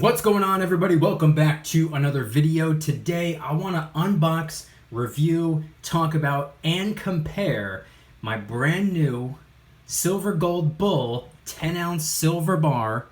What's going on, everybody? Welcome back to another video. Today I want to unbox, review, talk about, and compare my brand new Silver Gold Bull 10-ounce silver bar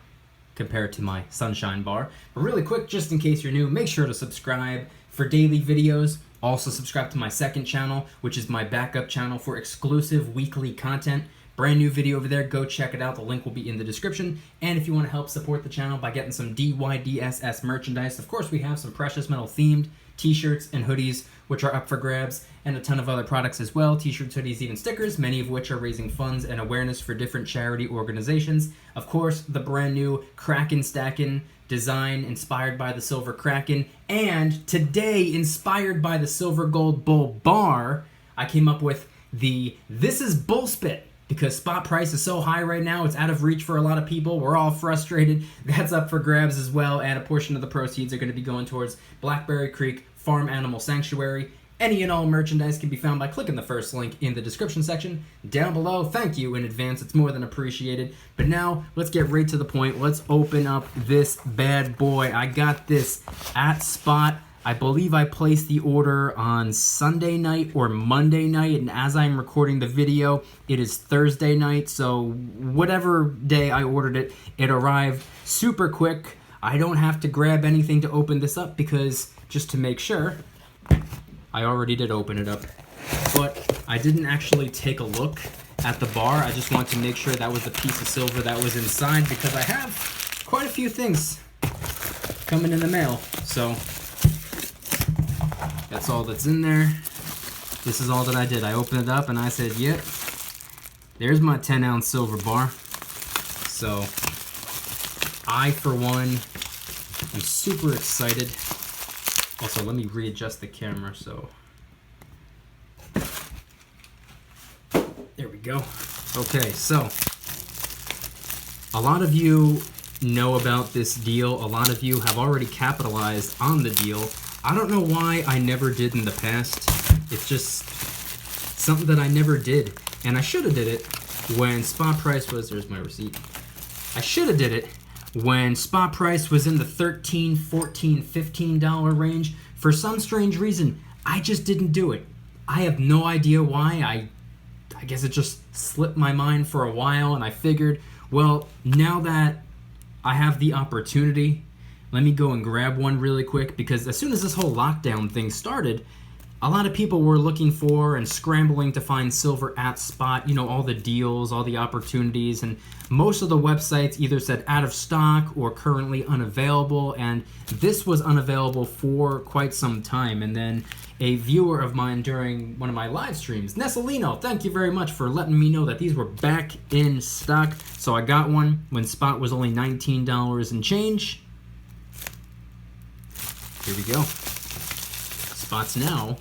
compared to my Sunshine bar. But really quick, just in case you're new, make sure to subscribe for daily videos. Also subscribe to my second channel, which is my backup channel for exclusive weekly content. Brand new video over there, go check it out. The link will be in the description. And if you want to help support the channel by getting some DYDSS merchandise, of course we have some precious metal themed t-shirts and hoodies, which are up for grabs, and a ton of other products as well. T-shirts, hoodies, even stickers, many of which are raising funds and awareness for different charity organizations. Of course, the brand new Kraken Stackin' design inspired by the Silver Kraken, and today inspired by the Silver Gold Bull bar, I came up with the This is Bull Spit. Because spot price is so high right now, it's out of reach for a lot of people. We're all frustrated. That's up for grabs as well, and a portion of the proceeds are going to be going towards Blackberry Creek Farm Animal Sanctuary. Any and all merchandise can be found by clicking the first link in the description section down below. Thank you in advance. It's more than appreciated. But now, let's get right to the point. Let's open up this bad boy. I got this at Spot. I believe I placed the order on Sunday night or Monday night, and as I'm recording the video, it is Thursday night, so whatever day I ordered it, it arrived super quick. I don't have to grab anything to open this up because, just to make sure, I already did open it up. But I didn't actually take a look at the bar. I just wanted to make sure that was the piece of silver that was inside because I have quite a few things coming in the mail, so that's all that's in there. This is all that I did. I opened it up and I said, yep, there's my 10-ounce silver bar. So I, for one, am super excited. Also, let me readjust the camera so. There we go. Okay, so a lot of you know about this deal. A lot of you have already capitalized on the deal. I don't know why I never did in the past. It's just something that I never did. And I should have did it when spot price was, there's my receipt. I should have did it when spot price was in the $13, $14, $15 range. For some strange reason, I just didn't do it. I have no idea why. I guess it just slipped my mind for a while, and I figured, well, now that I have the opportunity, let me go and grab one really quick, because as soon as this whole lockdown thing started, a lot of people were looking for and scrambling to find silver at Spot, you know, all the deals, all the opportunities, and most of the websites either said out of stock or currently unavailable, and this was unavailable for quite some time. And then a viewer of mine during one of my live streams, Nessalino, thank you very much for letting me know that these were back in stock. So I got one when Spot was only $19 and change. Here we go. Spot's now,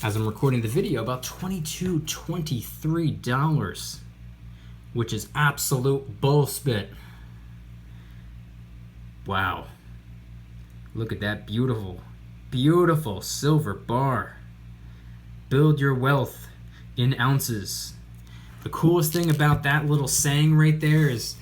as I'm recording the video, about $22, $23, which is absolute bullspit. Wow. Look at that beautiful, beautiful silver bar. Build your wealth in ounces. The coolest thing about that little saying right there is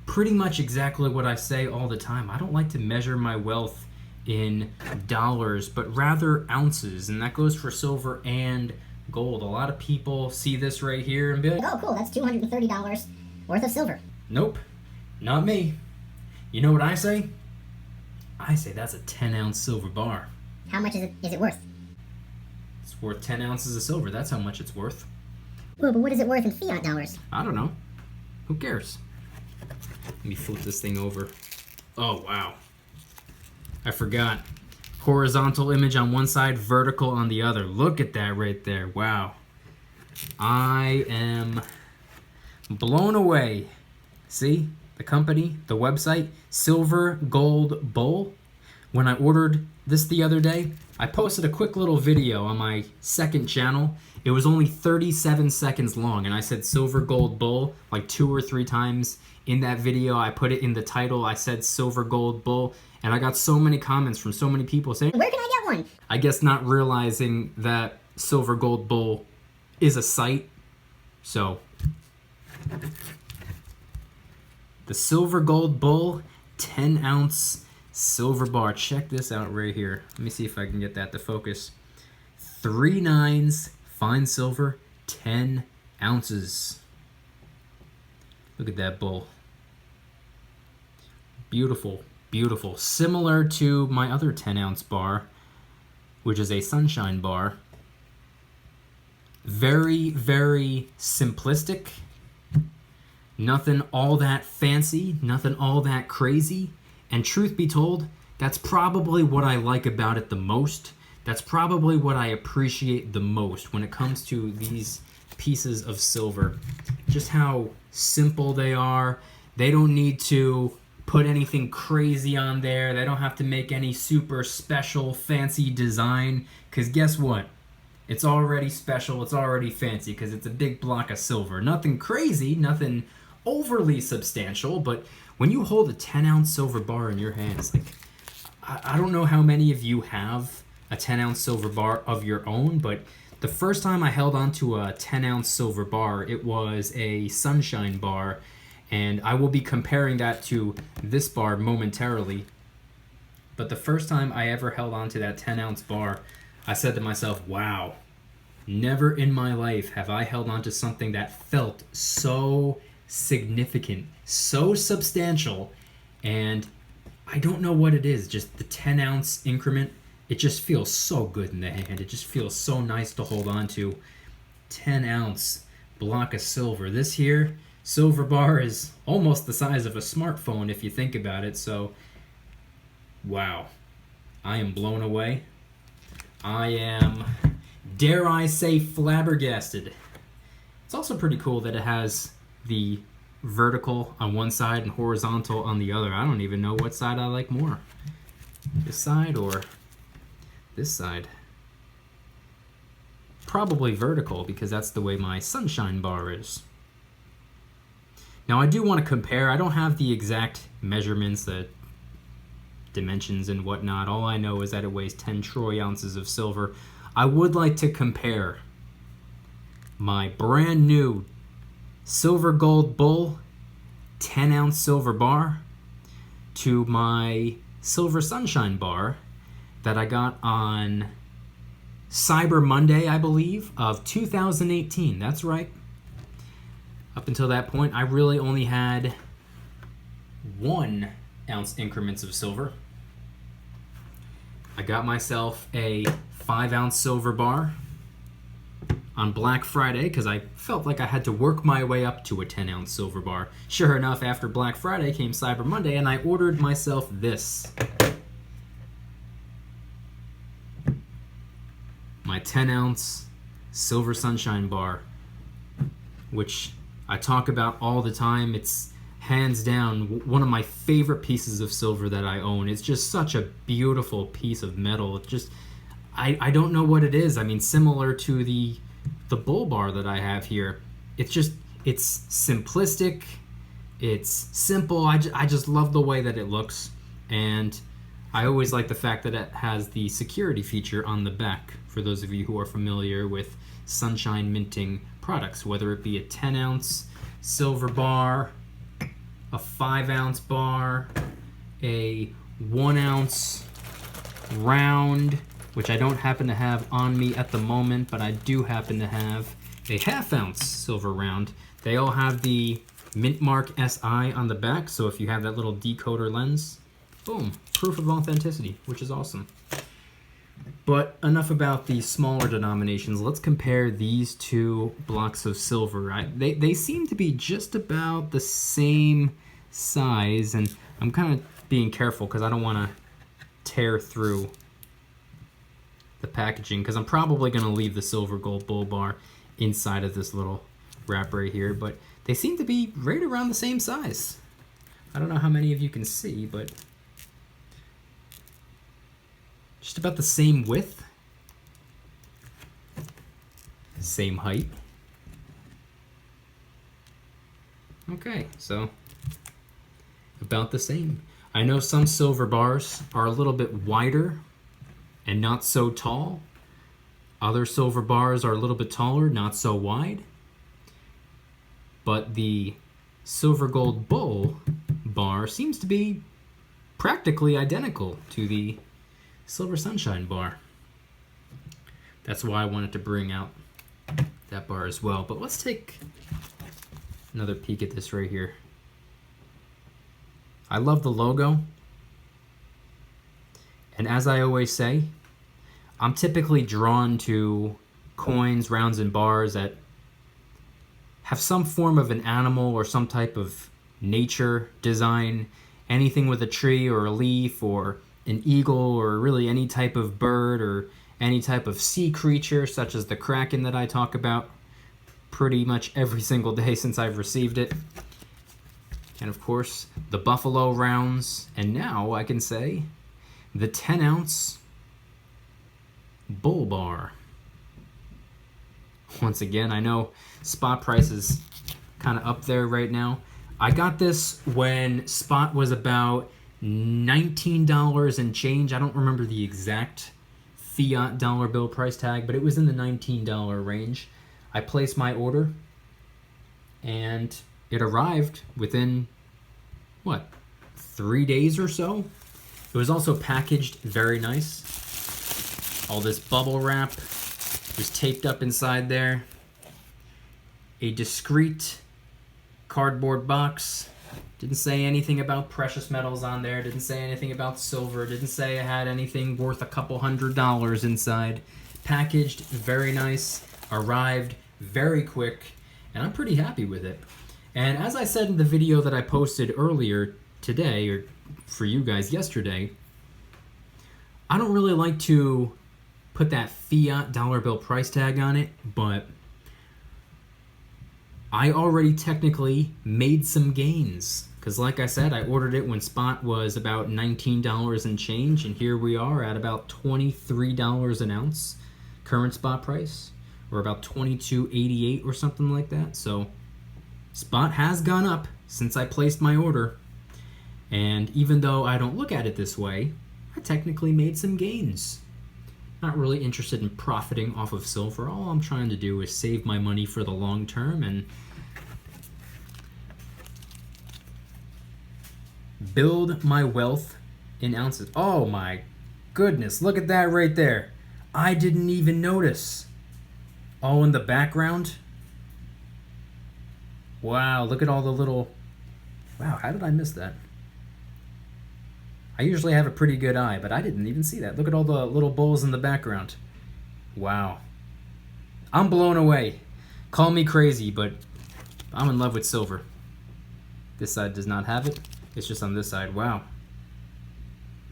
pretty much exactly what I say all the time. I don't like to measure my wealth in dollars, but rather ounces, and that goes for silver and gold. A lot of people see this right here and be like, oh cool, that's $230 worth of silver. Nope, not me. You know what I say? I say that's a 10-ounce silver bar. How much is it worth? It's worth 10 ounces of silver. That's how much it's worth. Well, but what is it worth in fiat dollars? I don't know. Who cares? Let me flip this thing over. Oh, wow. I forgot. Horizontal image on one side, vertical on the other. Look at that right there. Wow. I am blown away. See? The company, the website, Silver Gold Bull. When I ordered this the other day, I posted a quick little video on my second channel. It was only 37 seconds long, and I said Silver Gold Bull like 2 or 3 times in that video. I put it in the title. I said Silver Gold Bull, and I got so many comments from so many people saying, where can I get one? I guess not realizing that Silver Gold Bull is a site. So the Silver Gold Bull 10-ounce silver bar. Check this out right here. Let me see if I can get that to focus. 3 nines, fine silver, 10 ounces. Look at that bowl. Beautiful, beautiful. Similar to my other 10-ounce bar, which is a sunshine bar. Very, very simplistic. Nothing all that fancy, nothing all that crazy. And truth be told, that's probably what I like about it the most. That's probably what I appreciate the most when it comes to these pieces of silver. Just how simple they are. They don't need to put anything crazy on there. They don't have to make any super special fancy design, because guess what? It's already special, it's already fancy, because it's a big block of silver. Nothing crazy, nothing overly substantial, but when you hold a 10-ounce silver bar in your hands, like, I don't know how many of you have a 10-ounce silver bar of your own, but the first time I held onto a 10-ounce silver bar, it was a sunshine bar, and I will be comparing that to this bar momentarily. But the first time I ever held onto that 10-ounce bar, I said to myself, wow, never in my life have I held onto something that felt so significant, so substantial, and I don't know what it is, just the 10-ounce increment, it just feels so good in the hand. It just feels so nice to hold on to. 10-ounce block of silver. This here silver bar is almost the size of a smartphone if you think about it, so wow, I am blown away. I am, dare I say, flabbergasted. It's also pretty cool that it has the vertical on one side and horizontal on the other. I don't even know what side I like more. This side or this side? Probably vertical, because that's the way my sunshine bar is. Now I do want to compare. I don't have the exact measurements, the dimensions and whatnot. All I know is that it weighs 10 troy ounces of silver. I would like to compare my brand new Silver Gold Bull 10-ounce silver bar to my Silver Sunshine bar that I got on Cyber Monday, I believe, of 2018. That's right. Up until that point, I really only had 1 ounce increments of silver. I got myself a 5-ounce silver bar on Black Friday because I felt like I had to work my way up to a 10-ounce silver bar. Sure enough, after Black Friday came Cyber Monday, and I ordered myself this. My 10-ounce Silver Sunshine bar, which I talk about all the time. It's hands down one of my favorite pieces of silver that I own. It's just such a beautiful piece of metal. It just, I don't know what it is. I mean, similar to the bull bar that I have here. It's just, it's simplistic. It's simple. I just love the way that it looks. And I always like the fact that it has the security feature on the back, for those of you who are familiar with Sunshine minting products, whether it be a 10-ounce silver bar, a 5-ounce bar, a 1-ounce round, which I don't happen to have on me at the moment, but I do happen to have a 1/2-ounce silver round. They all have the Mint Mark SI on the back, so if you have that little decoder lens, boom, proof of authenticity, which is awesome. But enough about the smaller denominations. Let's compare these two blocks of silver. They seem to be just about the same size, and I'm kind of being careful because I don't want to tear through the packaging, because I'm probably going to leave the Silver Gold Bull bar inside of this little wrap right here, but they seem to be right around the same size. I don't know how many of you can see, but just about the same width, same height. Okay, so about the same. I know some silver bars are a little bit wider and not so tall. Other silver bars are a little bit taller, not so wide. But the Silver Gold Bull bar seems to be practically identical to the Silver Sunshine bar. That's why I wanted to bring out that bar as well. But let's take another peek at this right here. I love the logo. And as I always say, I'm typically drawn to coins, rounds, and bars that have some form of an animal or some type of nature design. Anything with a tree or a leaf or an eagle or really any type of bird or any type of sea creature such as the kraken that I talk about pretty much every single day since I've received it. And of course, the buffalo rounds, and now I can say the 10-ounce bull bar. Once again, I know spot price is kind of up there right now. I got this when spot was about $19 and change. I don't remember the exact fiat dollar bill price tag, but it was in the $19 range. I placed my order and it arrived within, 3 days or so? It was also packaged very nice. All this bubble wrap was taped up inside there. A discreet cardboard box. Didn't say anything about precious metals on there. Didn't say anything about silver. Didn't say I had anything worth a couple $100 inside. Packaged very nice. Arrived very quick. And I'm pretty happy with it. And as I said in the video that I posted earlier today, or for you guys yesterday, I don't really like to put that fiat dollar bill price tag on it, but I already technically made some gains. Because like I said, I ordered it when spot was about $19 and change, and here we are at about $23 an ounce current spot price, or about $22.88 or something like that. So spot has gone up since I placed my order, and even though I don't look at it this way, I technically made some gains. Not really interested in profiting off of silver. All I'm trying to do is save my money for the long term and build my wealth in ounces. Oh my goodness, look at that right there. I didn't even notice. Oh, in the background? Wow, look at all the little... Wow, how did I miss that? I usually have a pretty good eye, but I didn't even see that. Look at all the little bulls in the background. Wow. I'm blown away. Call me crazy, but I'm in love with silver. This side does not have it. It's just on this side. Wow.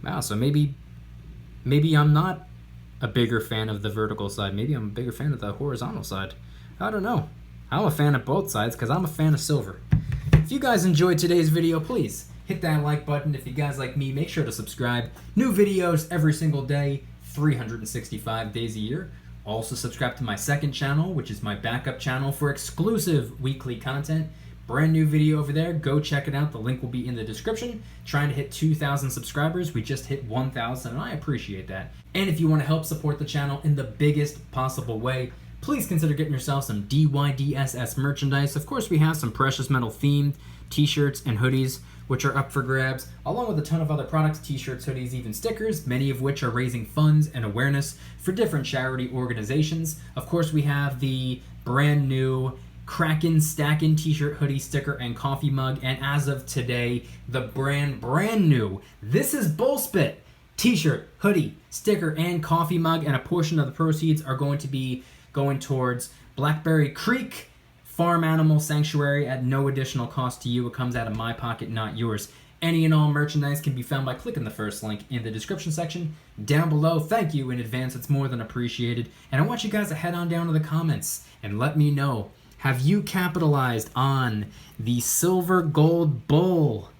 Wow, so maybe I'm not a bigger fan of the vertical side. Maybe I'm a bigger fan of the horizontal side. I don't know. I'm a fan of both sides because I'm a fan of silver. If you guys enjoyed today's video, please hit that like button. If you guys like me, make sure to subscribe. New videos every single day, 365 days a year. Also subscribe to my second channel, which is my backup channel for exclusive weekly content. Brand new video over there. Go check it out. The link will be in the description. Trying to hit 2,000 subscribers. We just hit 1,000, and I appreciate that. And if you want to help support the channel in the biggest possible way, please consider getting yourself some DYDSS merchandise. Of course, we have some precious metal themed t-shirts and hoodies, which are up for grabs, along with a ton of other products, t-shirts, hoodies, even stickers, many of which are raising funds and awareness for different charity organizations. Of course, we have the brand new Kraken Stackin' t-shirt, hoodie, sticker, and coffee mug, and as of today, the brand new This is Bullspit t-shirt, hoodie, sticker, and coffee mug, and a portion of the proceeds are going to be going towards Blackberry Creek Farm Animal Sanctuary at no additional cost to you. It comes out of my pocket, not yours. Any and all merchandise can be found by clicking the first link in the description section down below. Thank you in advance. It's more than appreciated. And I want you guys to head on down to the comments and let me know, have you capitalized on the Silver Gold Bull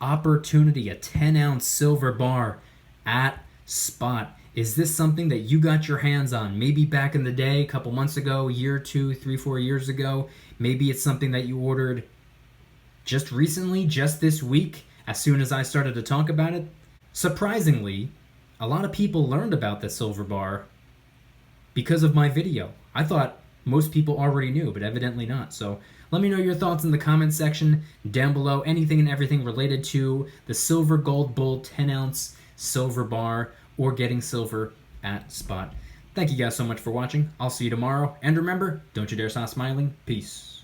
opportunity, a 10-ounce silver bar at spot? Is this something that you got your hands on? Maybe back in the day, a couple months ago, a year, 2, 3, 4 years ago. Maybe it's something that you ordered just recently, just this week, as soon as I started to talk about it. Surprisingly, a lot of people learned about the silver bar because of my video. I thought most people already knew, but evidently not. So Let me know your thoughts in the comments section down below. Anything and everything related to the Silver Gold Bull 10-ounce silver bar or getting silver at spot. Thank you guys so much for watching. I'll see you tomorrow. And remember, don't you dare stop smiling. Peace.